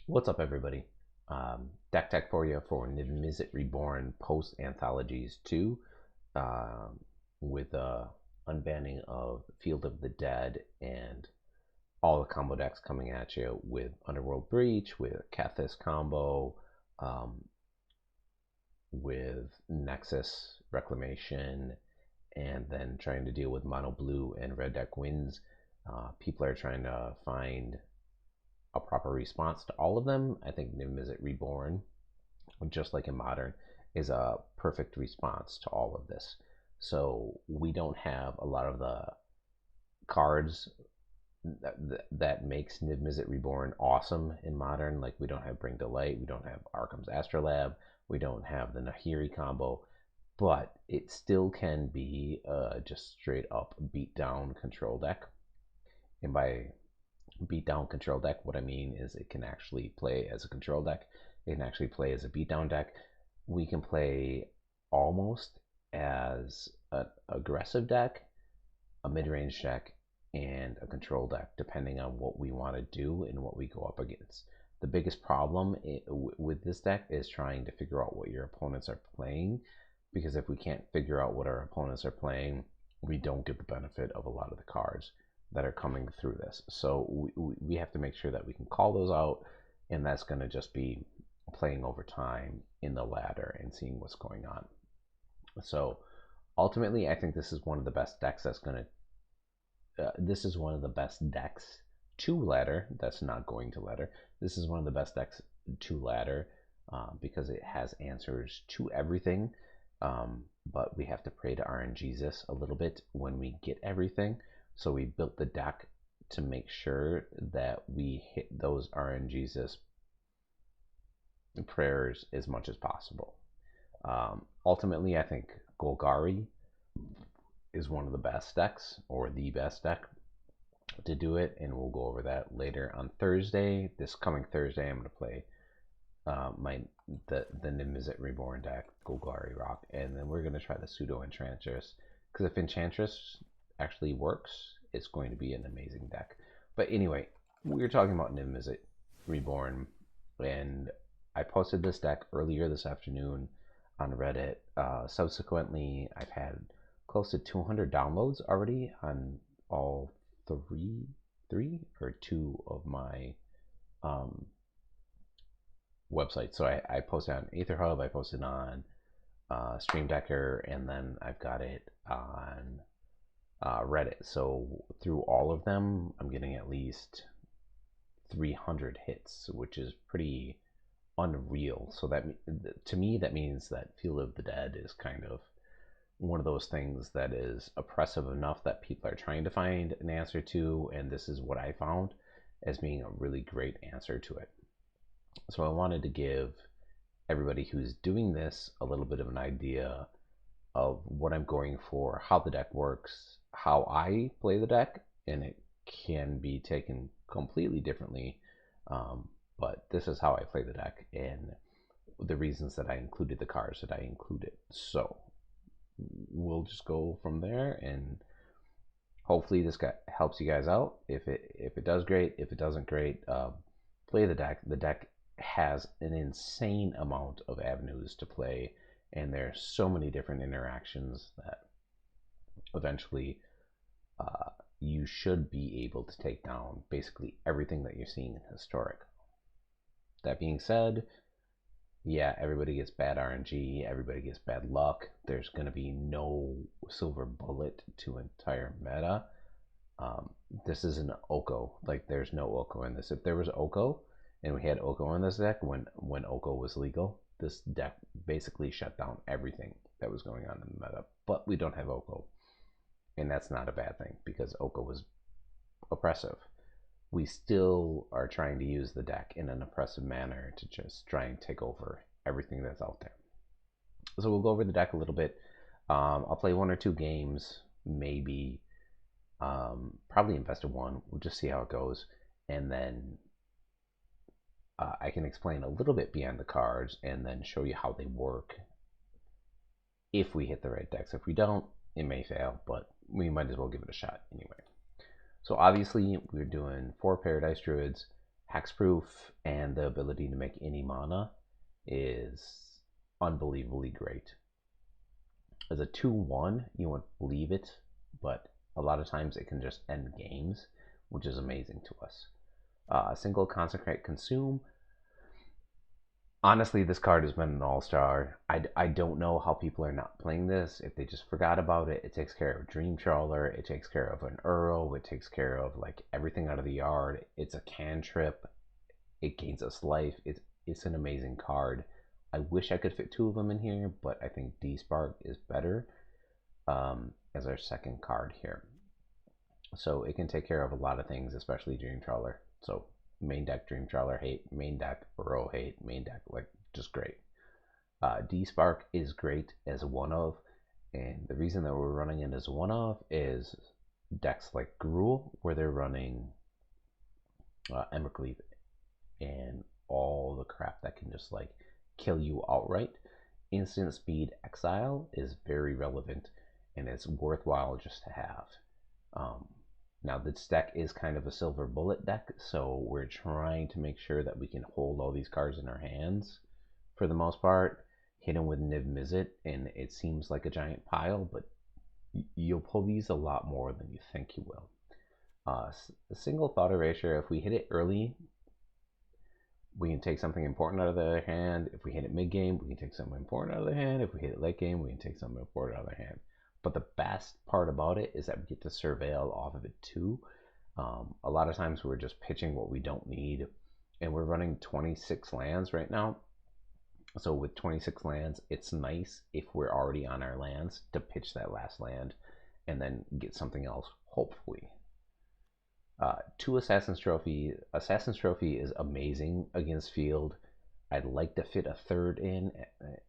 What's up, everybody? Deck Tech for you for Niv-Mizzet Reborn Post Anthologies 2 with unbanning of Field of the Dead and all the combo decks coming at you with Underworld Breach, with Kethis combo, um, with Nexus Reclamation, and then trying to deal with mono blue and red deck wins. People are trying to find a proper response to all of them. I think Niv-Mizzet Reborn, just like in Modern, is a perfect response to all of this. So we don't have a lot of the cards that makes Niv-Mizzet Reborn awesome in Modern. Like we don't have Bring to Light, we don't have Arkham's Astrolab, we don't have the Nahiri combo, but it still can be just straight up beat down control deck. And by beat down control deck, what I mean is it can actually play as a control deck. It can actually play as a beatdown deck. We can play almost as an aggressive deck, a mid-range deck, and a control deck, depending on what we want to do and what we go up against. The biggest problem with this deck is trying to figure out what your opponents are playing, because if we can't figure out what our opponents are playing, we don't get the benefit of a lot of the cards that are coming through this. So we have to make sure that we can call those out, and that's going to just be playing over time in the ladder and seeing what's going on. So ultimately, I think this is one of the best decks that's going to this is one of the best decks to ladder that's not going to ladder. This is one of the best decks to ladder because it has answers to everything. But we have to pray to RNGesus a little bit when we get everything. So we built the deck to make sure that we hit those RNGesus prayers as much as possible. Ultimately, I think Golgari is one of the best decks, or the best deck to do it, and we'll go over that later on Thursday. This coming Thursday, I'm going to play the Niv-Mizzet Reborn deck, Golgari Rock, and then we're going to try the Pseudo Enchantress, because if Enchantress actually works, it's going to be an amazing deck. But anyway, we were talking about Niv-Mizzet Reborn, and I posted this deck earlier this afternoon on Reddit. Subsequently, I've had close to 200 downloads already on all three or two of my websites. So I posted on AetherHub, I posted on Stream Decker, and then I've got it on Reddit. So through all of them, I'm getting at least 300 hits, which is pretty unreal. So that, to me, that means that Field of the Dead is kind of one of those things that is oppressive enough that people are trying to find an answer to, and this is what I found as being a really great answer to it. So I wanted to give everybody who's doing this a little bit of an idea of what I'm going for, how the deck works, how I play the deck, and it can be taken completely differently, but this is how I play the deck and the reasons that I included the cards that I included. So we'll just go from there, and hopefully this helps you guys out. If it does, great. If it doesn't, great. Play the deck. The deck has an insane amount of avenues to play, and there's so many different interactions that eventually you should be able to take down basically everything that you're seeing in Historic. That being said, yeah, everybody gets bad RNG, everybody gets bad luck. There's going to be no silver bullet to entire meta. This is an Oko. Like, there's no Oko in this. If there was Oko, and we had Oko in this deck when Oko was legal, this deck basically shut down everything that was going on in the meta. But we don't have Oko, and that's not a bad thing because Oko was oppressive. We still are trying to use the deck in an oppressive manner to just try and take over everything that's out there. So we'll go over the deck a little bit. I'll play one or two games, maybe. Probably invest in one. We'll just see how it goes, and then I can explain a little bit beyond the cards, and then show you how they work. If we hit the right decks, if we don't, it may fail, but we might as well give it a shot anyway. So obviously we're doing 4 Paradise Druids, hexproof and the ability to make any mana is unbelievably great. As a 2/1, you won't believe it, but a lot of times it can just end games, which is amazing to us. Single Consecrate Consume. Honestly, this card has been an all-star. I don't know how people are not playing this. If they just forgot about it, it takes care of Dream Trawler, it takes care of an Earl, it takes care of like everything out of the yard. It's a cantrip. It gains us life. It's an amazing card. I wish I could fit 2 of them in here, but I think D-Spark is better as our second card here. So it can take care of a lot of things, especially Dream Trawler. So main deck Dream Trawler hate, main deck Burrow hate, main deck like just great. D-Spark is great as a one of, and the reason that we're running it as a one of is decks like Gruul, where they're running Embercleave and all the crap that can just like kill you outright. Instant speed exile is very relevant, and it's worthwhile just to have. Now this deck is kind of a silver bullet deck, so we're trying to make sure that we can hold all these cards in our hands for the most part. Hit them with Niv-Mizzet, and it seems like a giant pile, but you'll pull these a lot more than you think you will. A single thought erasure, if we hit it early, we can take something important out of their hand. If we hit it mid-game, we can take something important out of their hand. If we hit it late game, we can take something important out of their hand. But the best part about it is that we get to surveil off of it too. A lot of times we're just pitching what we don't need, and we're running 26 lands right now. So with 26 lands, it's nice if we're already on our lands to pitch that last land and then get something else, hopefully. 2 Assassin's Trophy. Assassin's Trophy is amazing against field. I'd like to fit a third in,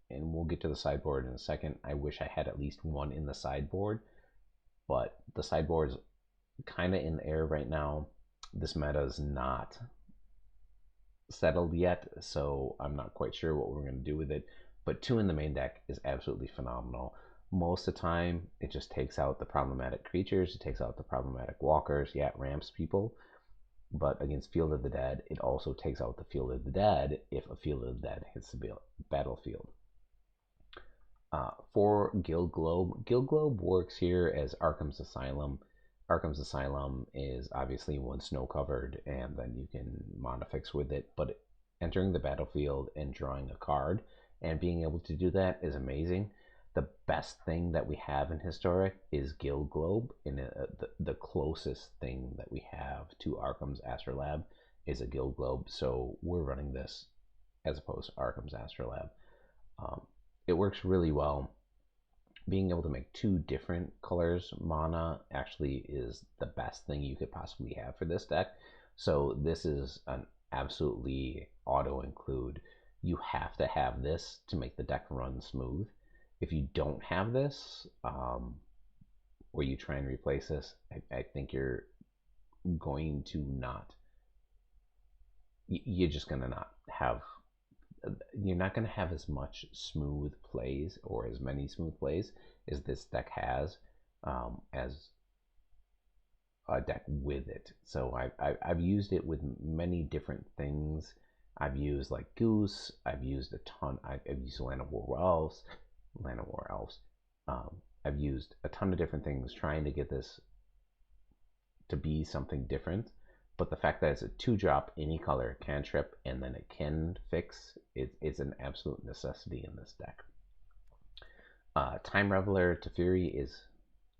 and we'll get to the sideboard in a second. I wish I had at least 1 in the sideboard, but the sideboard's kind of in the air right now. This meta is not settled yet, so I'm not quite sure what we're going to do with it, but 2 in the main deck is absolutely phenomenal. Most of the time, it just takes out the problematic creatures, it takes out the problematic walkers. Yeah, it ramps people, but against Field of the Dead, it also takes out the Field of the Dead if a Field of the Dead hits the battlefield. For Guild Globe works here as Arkham's Asylum. Arkham's Asylum is obviously 1 snow covered, and then you can mana fix with it, but entering the battlefield and drawing a card and being able to do that is amazing. The best thing that we have in Historic is Guild Globe, and the closest thing that we have to Arkham's Astrolabe is a Guild Globe, so we're running this as opposed to Arkham's Astrolabe. It works really well. Being able to make 2 different colors mana actually is the best thing you could possibly have for this deck. So this is an absolutely auto include. You have to have this to make the deck run smooth. If you don't have this, or you try and replace this, I think you're going to not. You're just gonna not have. You're not gonna have as much smooth plays or as many smooth plays as this deck has, as a deck with it. So I've used it with many different things. I've used like Goose. I've used a ton. I've used Land of War Elves. I've used a ton of different things trying to get this to be something different, but the fact that it's a 2-drop any color cantrip and then it can fix, it's an absolute necessity in this deck. Time Reveler Teferi is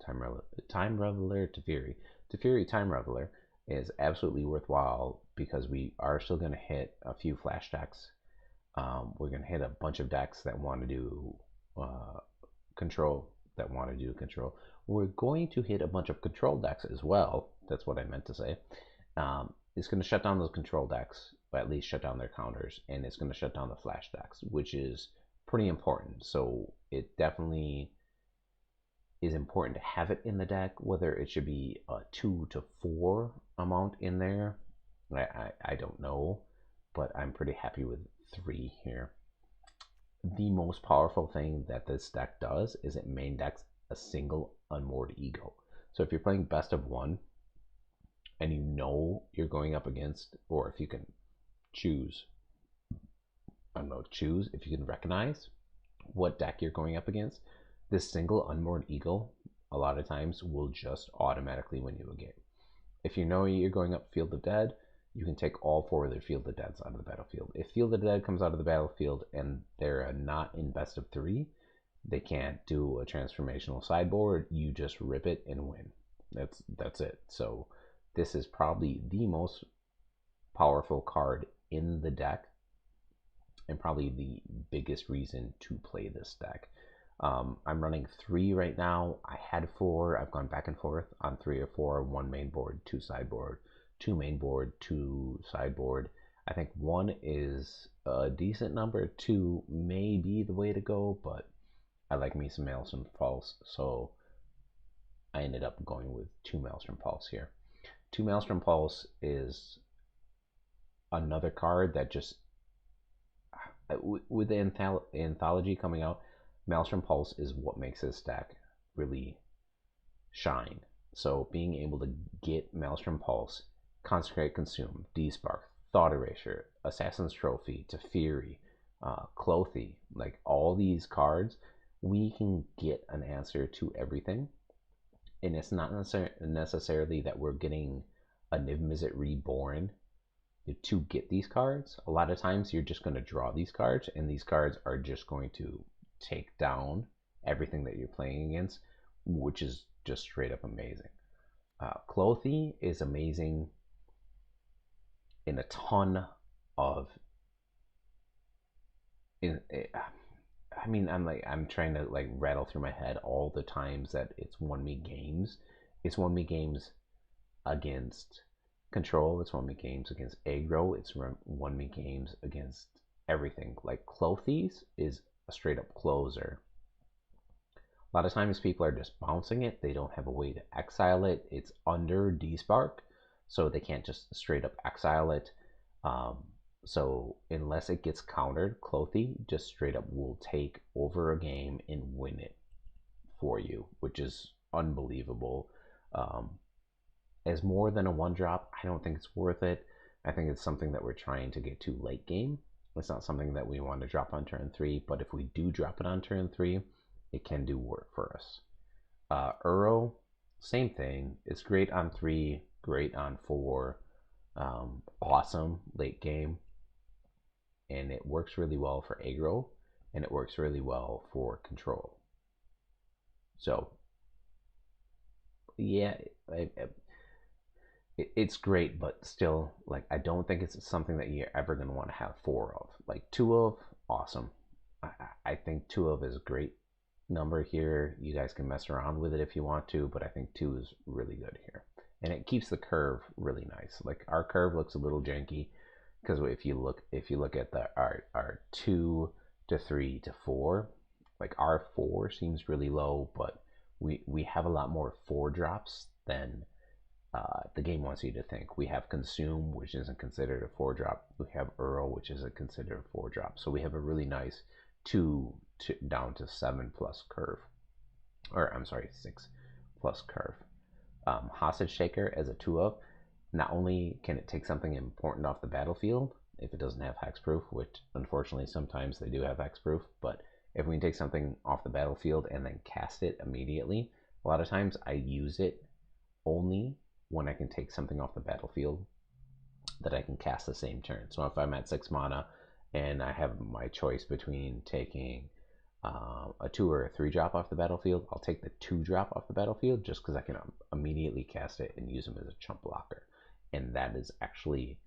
Time Reveler Teferi. Teferi Time Reveler is absolutely worthwhile because we are still going to hit a few flash decks. We're going to hit a bunch of decks that want to do control. We're going to hit a bunch of control decks as well. That's what I meant to say. It's going to shut down those control decks, or at least shut down their counters, and it's going to shut down the flash decks, which is pretty important. So it definitely is important to have it in the deck. Whether it should be a 2 to 4 amount in there, I don't know, but I'm pretty happy with 3 here. The most powerful thing that this deck does is it main decks a single Unmoored Ego. So if you're playing best of 1 and you know you're going up against, or if you can choose, I don't know, choose if you can recognize what deck you're going up against. This single Unborn Eagle, a lot of times, will just automatically win you a game. If you know you're going up Field of Dead, you can take all 4 of their Field of Deads out of the battlefield. If Field of Dead comes out of the battlefield and they're not in best of 3, they can't do a transformational sideboard. You just rip it and win. That's it. So this is probably the most powerful card in the deck, and probably the biggest reason to play this deck. I'm running 3 right now. I had 4. I've gone back and forth on 3 or 4. 1 main board, 2 sideboard, 2 main board, 2 sideboard. I think 1 is a decent number. 2 may be the way to go, but I like me some Maelstrom Pulse, so I ended up going with 2 Maelstrom Pulse here. 2 Maelstrom Pulse is another card that just, with the anthology coming out, Maelstrom Pulse is what makes this deck really shine. So being able to get Maelstrom Pulse, Consecrate, Consume, Despark, Thought Erasure, Assassin's Trophy, Teferi, Clothy, like all these cards, we can get an answer to everything. And it's not necessarily that we're getting a Niv-Mizzet Reborn to get these cards. A lot of times you're just going to draw these cards, and these cards are just going to take down everything that you're playing against, which is just straight up amazing. Clothy is amazing in a ton of. I'm trying to like rattle through my head all the times that it's won me games. It's won me games against control. It's won me games against aggro. It's won me games against everything. Like Clothies is a straight up closer. A lot of times people are just bouncing it. They don't have a way to exile it. It's under Despark, so they can't just straight up exile it. So unless it gets countered, Clothy just straight up will take over a game and win it for you, which is unbelievable. As more than a 1-drop, I don't think it's worth it. I think it's something that we're trying to get to late game. It's not something that we want to drop on turn 3, but if we do drop it on turn 3, it can do work for us. Uro, same thing. It's great on 3, great on 4. Awesome late game. And it works really well for aggro, and it works really well for control. So, yeah, it's great, but still, like, I don't think it's something that you're ever going to want to have 4 of. Like 2 of, awesome. I think 2 of is a great number here. You guys can mess around with it if you want to, but I think 2 is really good here. And it keeps the curve really nice. Like, our curve looks a little janky, because if you look at our 2 to 3 to 4, like our 4 seems really low, but we have a lot more 4 drops than the game wants you to think. We have Consume, which isn't considered a 4-drop. We have Uro, which isn't considered a 4-drop. So we have a really nice 2 down to 7 plus curve, or I'm sorry, 6 plus curve. Hostage Taker as a 2 of. Not only can it take something important off the battlefield if it doesn't have hexproof, which unfortunately sometimes they do have hexproof, but if we can take something off the battlefield and then cast it immediately, a lot of times I use it only when I can take something off the battlefield that I can cast the same turn. So if I'm at 6 mana and I have my choice between taking a 2 or a 3-drop off the battlefield, I'll take the 2-drop off the battlefield just because I can immediately cast it and use them as a chump blocker. And that is actually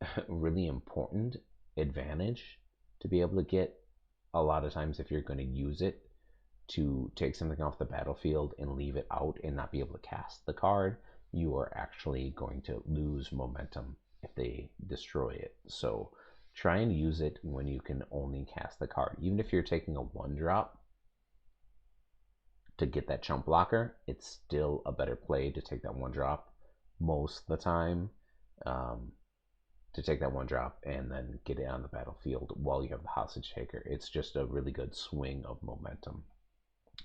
a really important advantage to be able to get. A lot of times if you're going to use it to take something off the battlefield and leave it out and not be able to cast the card, you are actually going to lose momentum if they destroy it. So try and use it when you can only cast the card. Even if you're taking a 1-drop to get that chump blocker, it's still a better play to take that 1-drop most of the time, to take that 1-drop and then get it on the battlefield while you have the Hostage Taker. It's just a really good swing of momentum.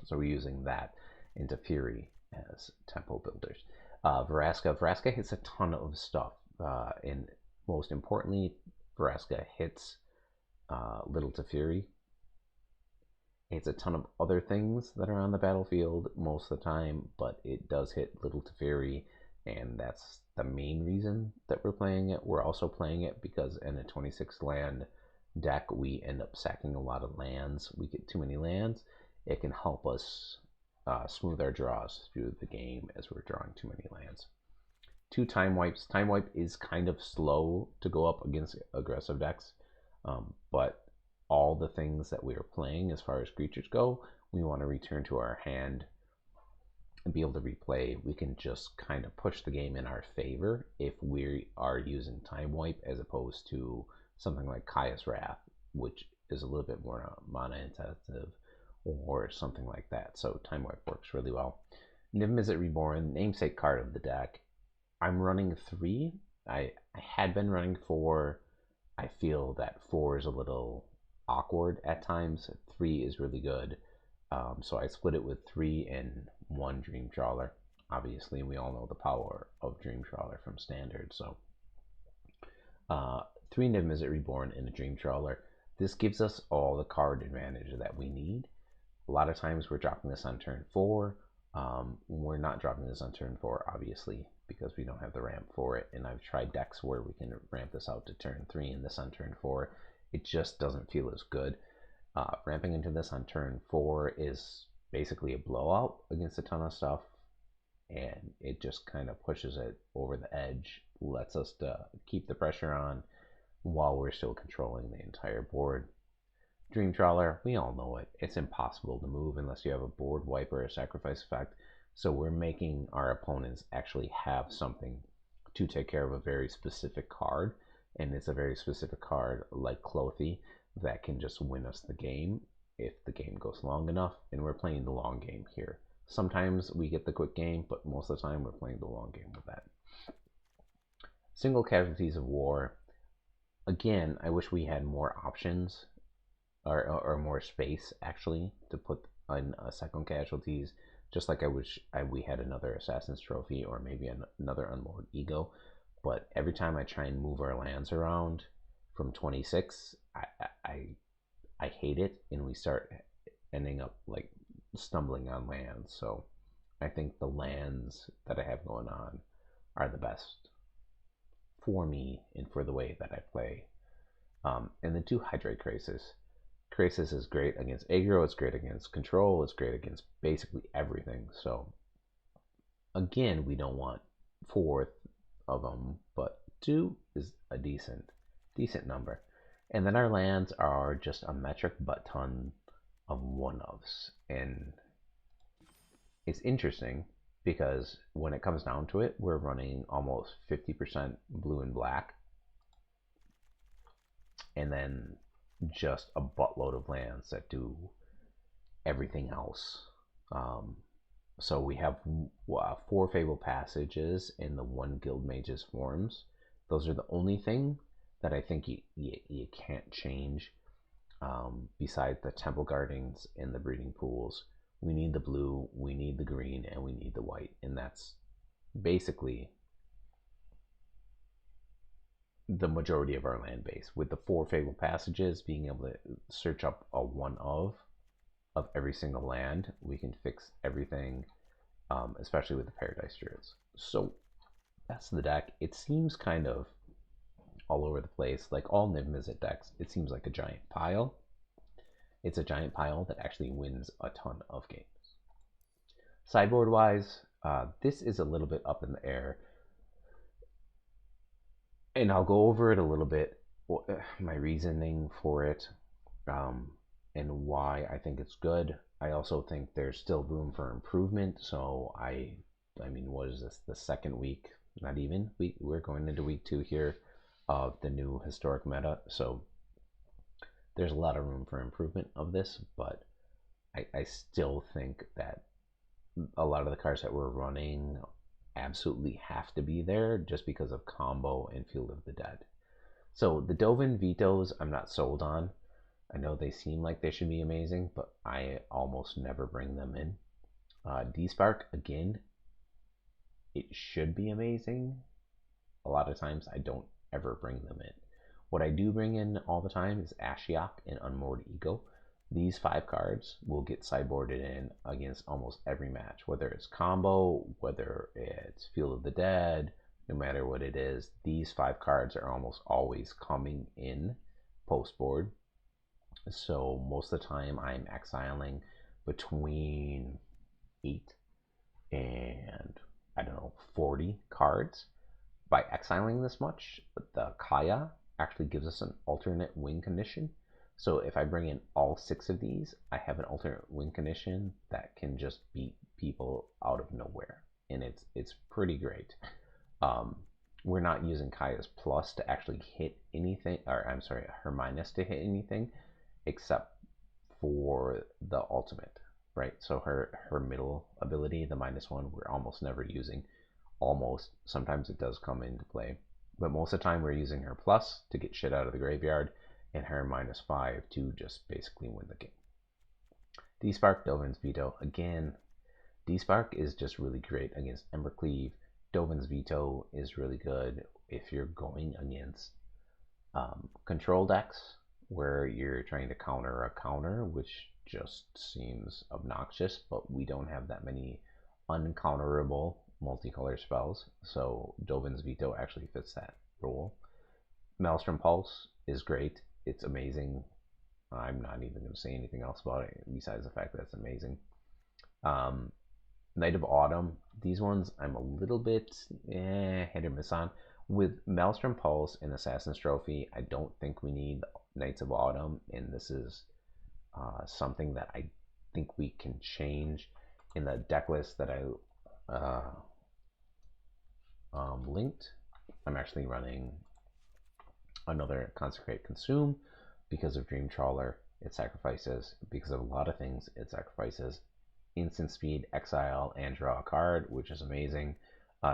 So we're using that into Fury as tempo builders. Vraska hits a ton of stuff, and most importantly, Vraska hits Little Teferi. It's a ton of other things that are on the battlefield most of the time, but it does hit Little Teferi, and that's the main reason that we're playing it. We're also playing it because in a 26 land deck, we end up sacking a lot of lands. We get too many lands. It can help us smooth our draws through the game as we're drawing too many lands. 2 time wipes. Time wipe is kind of slow to go up against aggressive decks, but all the things that we are playing as far as creatures go, we want to return to our hand and be able to replay. We can just kind of push the game in our favor if we are using time wipe as opposed to something like Kaya's Wrath, which is a little bit more mana intensive or something like that. So time wipe works really well. Niv-Mizzet Reborn, namesake card of the deck. I'm running 3. I had been running 4. I feel that 4 is a little awkward at times. 3 is really good. So I split it with 3 and 1 Dream Trawler. Obviously, we all know the power of Dream Trawler from Standard. So 3 Niv-Mizzet Reborn and a Dream Trawler. This gives us all the card advantage that we need. A lot of times we're dropping this on turn 4. We're not dropping this on turn 4, obviously, because we don't have the ramp for it. And I've tried decks where we can ramp this out to turn 3 and this on turn 4. It just doesn't feel as good. Ramping into this on turn 4 is basically a blowout against a ton of stuff, and it just kind of pushes it over the edge, lets us to keep the pressure on while we're still controlling the entire board. Dream Trawler, we all know it. It's impossible to move unless you have a board wipe or a sacrifice effect. So we're making our opponents actually have something to take care of a very specific card. And it's a very specific card like Clothy that can just win us the game if the game goes long enough. And we're playing the long game here. Sometimes we get the quick game, but most of the time we're playing the long game with that. Single Casualties of War. Again, I wish we had more options or more space actually to put in second casualties, just like I wish we had another Assassin's Trophy or maybe another Unmoored Ego. But every time I try and move our lands around from 26, I hate it, and we start ending up like stumbling on lands. So I think the lands that I have going on are the best for me and for the way that I play. And the 2 Hydrate Krasis. Krasis is great against aggro, it's great against control, it's great against basically everything. So again, we don't want 4 of them, but 2 is a decent number. And then our lands are just a metric butt ton of 1-ofs. And it's interesting because when it comes down to it, we're running almost 50% blue and black. And then just a buttload of lands that do everything else. So we have 4 Fable Passages in the 1 Guildmage's forms. Those are the only thing that I think you can't change. Besides the Temple Gardens and the Breeding Pools, we need the blue, we need the green, and we need the white. And that's basically the majority of our land base, with the 4 Fable Passages being able to search up a 1 of every single land. We can fix everything, especially with the Paradise Druids. So that's the deck. It seems kind of all over the place, like all Niv-Mizzet decks. It seems like a giant pile. It's a giant pile that actually wins a ton of games. Sideboard wise, this is a little bit up in the air, and I'll go over it a little bit, my reasoning for it, and why I think it's good. I also think there's still room for improvement. So I mean, what is this? The second week? Not even. We're going into week 2 here of the new historic meta. So there's a lot of room for improvement of this, but I still think that a lot of the cards that we're running absolutely have to be there just because of combo and Field of the Dead. So the Dovin Vetoes, I'm not sold on. I know they seem like they should be amazing, but I almost never bring them in. D-Spark, again, it should be amazing. A lot of times I don't ever bring them in. What I do bring in all the time is Ashiok and Unmoored Ego. These 5 cards will get sideboarded in against almost every match, whether it's combo, whether it's Field of the Dead, no matter what it is. These 5 cards are almost always coming in post board. So most of the time I'm exiling between 8 and, I don't know, 40 cards. By exiling this much, the Kaya actually gives us an alternate win condition. So if I bring in all 6 of these, I have an alternate win condition that can just beat people out of nowhere, and it's pretty great. We're not using Kaya's plus to actually hit anything, or I'm sorry, her minus to hit anything, except for the ultimate, right? So her middle ability, the -1, we're almost never using. Almost. Sometimes it does come into play, but most of the time we're using her plus to get shit out of the graveyard and her -5 to just basically win the game. D-Spark, Dovin's Veto. Again, D-Spark is just really great against Embercleave. Dovin's Veto is really good if you're going against control decks where you're trying to counter a counter, which just seems obnoxious, but we don't have that many uncounterable multicolor spells, so Dovin's Veto actually fits that role. Maelstrom Pulse is great. It's amazing. I'm not even going to say anything else about it besides the fact that it's amazing. Night of Autumn. These ones I'm a little bit hit or miss on. With Maelstrom Pulse and Assassin's Trophy, I don't think we need Nights of Autumn, and this is something that I think we can change in the deck list that I linked. I'm actually running another Consecrate Consume because of Dream Trawler. It sacrifices, because of a lot of things, it sacrifices instant speed, exile, and draw a card, which is amazing.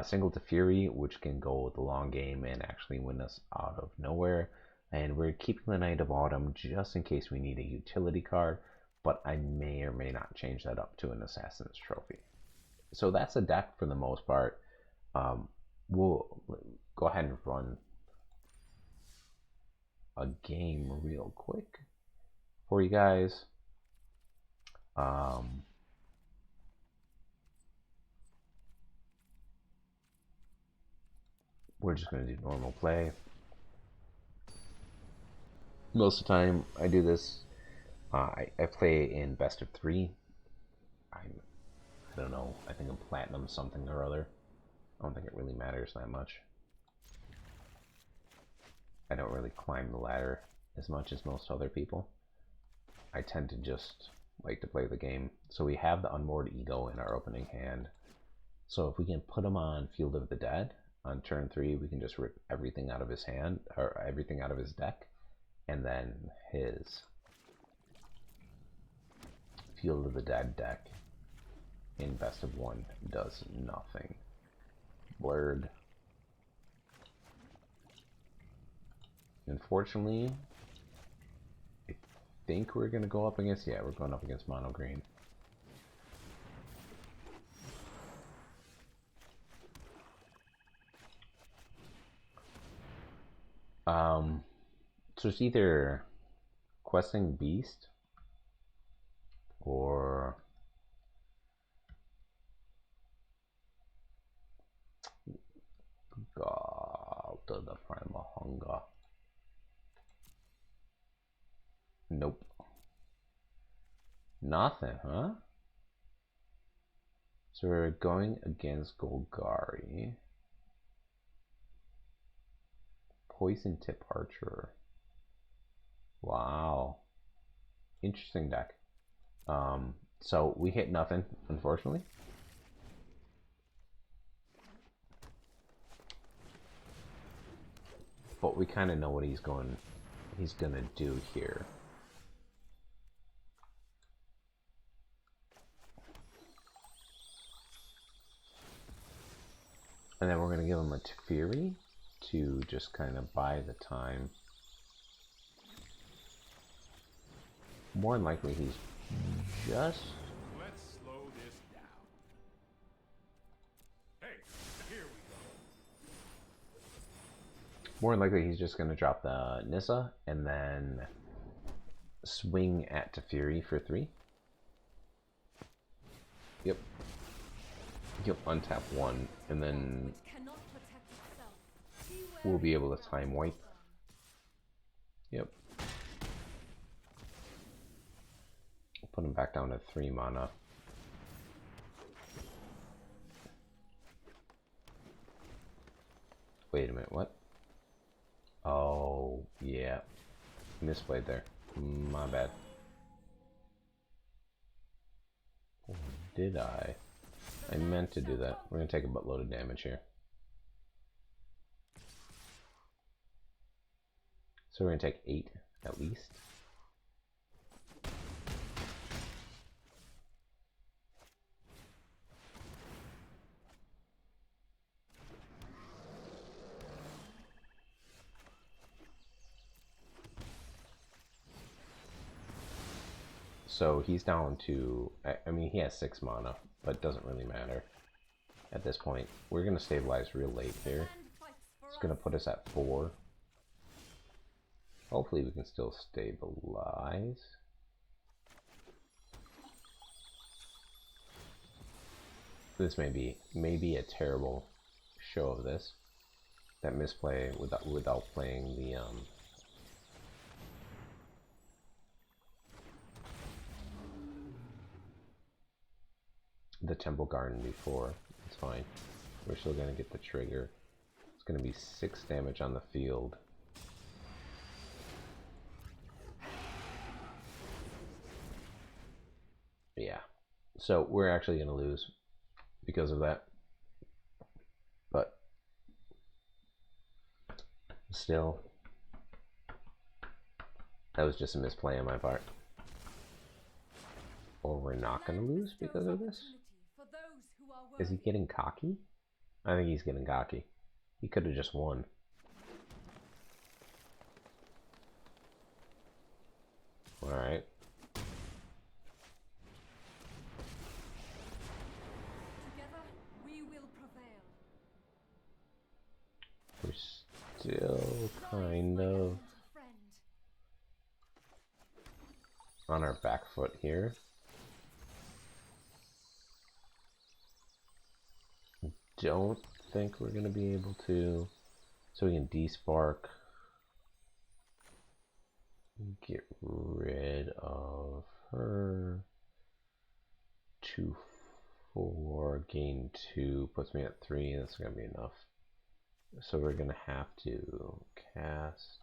Single to Fury, which can go the long game and actually win us out of nowhere. And we're keeping the Night of Autumn just in case we need a utility card, but I may or may not change that up to an Assassin's Trophy. So that's a deck for the most part. We'll go ahead and run a game real quick for you guys. We're just going to do normal play. Most of the time I do this. I play in best of 3. I don't know. I think I'm platinum something or other. I don't think it really matters that much. I don't really climb the ladder as much as most other people. I tend to just like to play the game. So we have the Unmoored Ego in our opening hand. So if we can put him on Field of the Dead on turn 3, we can just rip everything out of his hand, or everything out of his deck, and then his Field of the Dead deck in best of 1 does nothing. Blurred. Unfortunately, I think we're going to go up against, yeah, we're going up against mono green. So it's either Questing Beast or God to the Primal Hunger. Nope. Nothing, huh? So we're going against Golgari. Poison Tip Archer. Wow. Interesting deck. So we hit nothing, unfortunately. But we kind of know what he's gonna do here. And then we're gonna give him a Fury to just kind of buy the time. More than likely he's just... Let's slow this down. Hey, here we go. More than likely, he's just going to drop the Nissa and then swing at Teferi for 3. Yep. He'll untap 1, and then we'll be able to time wipe. Yep. Put him back down to 3 mana. Wait a minute, what? Oh, yeah. Misplayed there. My bad. Or did I? I meant to do that. We're going to take a buttload of damage here. So we're going to take 8 at least. So he's down to, I mean, he has 6 mana, but it doesn't really matter at this point. We're going to stabilize real late here. It's going to put us at 4. Hopefully we can still stabilize. This may be a terrible show of this. That misplay without playing the Temple Garden before. It's fine. We're still gonna get the trigger. It's gonna be 6 damage on the field. Yeah. So we're actually gonna lose because of that. But still, that was just a misplay on my part. Or we're not gonna lose because of this? Is he getting cocky? I think he's getting cocky. He could have just won. Alright. Together we will prevail. We're still kind of on our back foot here. Don't think we're gonna be able to, so we can despark, get rid of her. 2-4, gain 2, puts me at 3. That's gonna be enough. So we're gonna have to cast.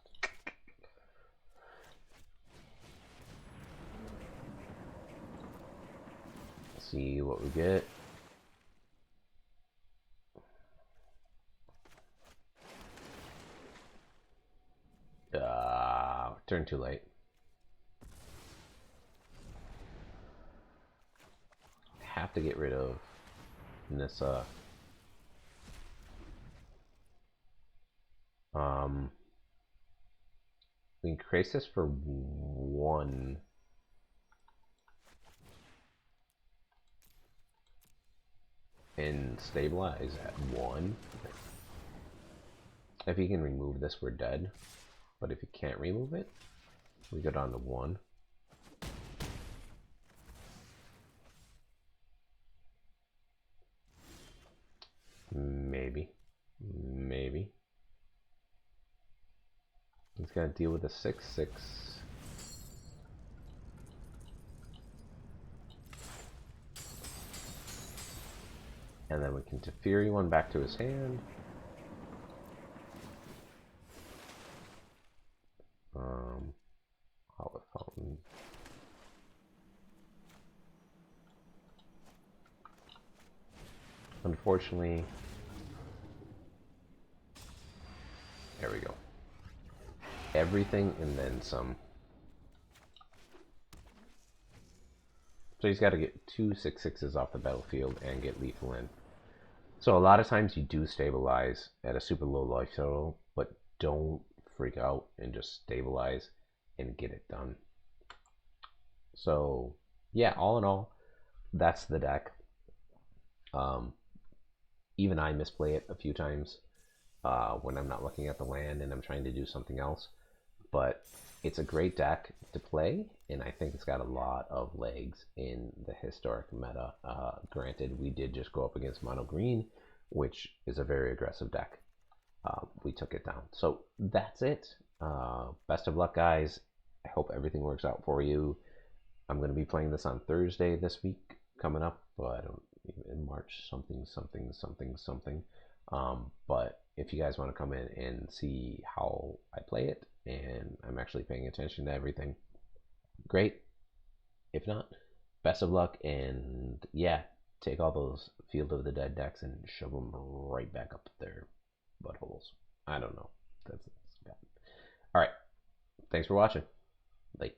See what we get. Turn too late. Have to get rid of Nissa. We increase this for 1. And stabilize at 1. If he can remove this, we're dead. But if he can't remove it, we go down to 1. Maybe. He's got to deal with a 6/6. And then we can Teferi 1 back to his hand. Hollow Fountain. Unfortunately, there we go. Everything and then some. So he's got to get 2 6/6s off the battlefield and get lethal in. So a lot of times you do stabilize at a super low life total, but don't freak out and just stabilize and get it done. So yeah, all in all, that's the deck. Even I misplay it a few times. when I'm not looking at the land and I'm trying to do something else. But it's a great deck to play, and I think it's got a lot of legs in the historic meta. Granted, we did just go up against Mono Green, which is a very aggressive deck. We took it down. So that's it. Best of luck, guys. I hope everything works out for you. I'm going to be playing this on Thursday this week coming up, but I don't in March something. But if you guys want to come in and see how I play it, and I'm actually paying attention to everything, great. If not, best of luck, and yeah, take all those Field of the Dead decks and shove them right back up their buttholes. I don't know. That's all right. Thanks for watching. Bye.